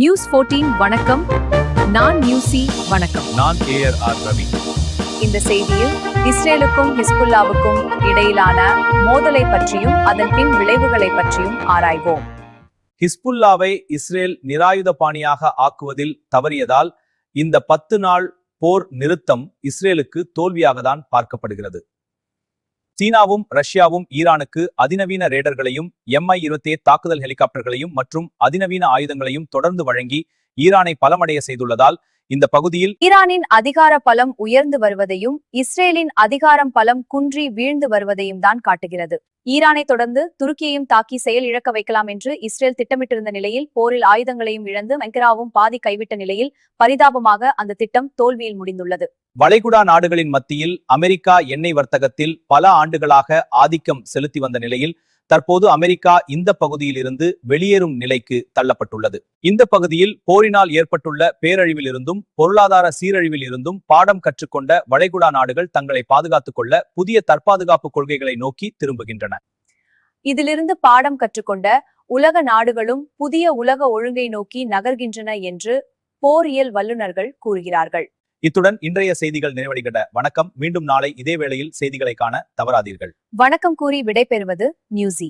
News 14 வணக்கம். நான் Nyusi. வணக்கம். நான் ARR ரவி. இந்த செய்தியில் இஸ்ரேலுக்கும் ஹிஸ்புல்லாவுக்கும் இடையிலான மோதலை பற்றியும் அதன் பின் விளைவுகளை பற்றியும் ஆராய்வோம். ஹிஸ்புல்லாவை இஸ்ரேல் நிராயுத பாணியாக ஆக்குவதில் தவறியதால் இந்த 10 நாள் போர் நிறுத்தம் இஸ்ரேலுக்கு தோல்வியாகத்தான் பார்க்கப்படுகிறது. சீனாவும் ரஷ்யாவும் ஈரானுக்கு அதிநவீன ரேடர்களையும் MI-28 தாக்குதல் ஹெலிகாப்டர்களையும் மற்றும் அதிநவீன ஆயுதங்களையும் தொடர்ந்து வழங்கி ஈரானை பலமடைய செய்துள்ளதால் இந்த பகுதியில் ஈரானின் அதிகார பலம் உயர்ந்து வருவதையும் இஸ்ரேலின் அதிகாரம் பலம் குன்றி வீழ்ந்து வருவதையும் தான் காட்டுகிறது. ஈரானை தொடர்ந்து துருக்கியையும் தாக்கி செயல் இழக்க வைக்கலாம் என்று இஸ்ரேல் திட்டமிட்டிருந்த நிலையில் போரில் ஆயுதங்களையும் இழந்து அங்கராவும் பாதி கைவிட்ட நிலையில் பரிதாபமாக அந்த திட்டம் தோல்வியில் முடிந்துள்ளது. வளைகுடா நாடுகளின் மத்தியில் அமெரிக்கா எண்ணெய் வர்த்தகத்தில் பல ஆண்டுகளாக ஆதிக்கம் செலுத்தி வந்த நிலையில் தற்போது அமெரிக்கா இந்த பகுதியில் இருந்து வெளியேறும் நிலைக்கு தள்ளப்பட்டுள்ளது. இந்த பகுதியில் போரினால் ஏற்பட்டுள்ள பேரழிவில் இருந்தும் பொருளாதார சீரழிவில் இருந்தும் பாடம் கற்றுக்கொண்ட வளைகுடா நாடுகள் தங்களை பாதுகாத்துக் கொள்ள புதிய தற்பாதுகாப்பு கொள்கைகளை நோக்கி திரும்புகின்றன. இதிலிருந்து பாடம் கற்றுக்கொண்ட உலக நாடுகளும் புதிய உலக ஒழுங்கை நோக்கி நகர்கின்றன என்று போரியல் வல்லுநர்கள் கூறுகிறார்கள். இத்துடன் இன்றைய செய்திகள் நிறைவடைகின்றன. வணக்கம். மீண்டும் நாளை இதே வேளையில் செய்திகளை காண தவறாதீர்கள். வணக்கம் கூறி விடைபெறுவது நியூசி.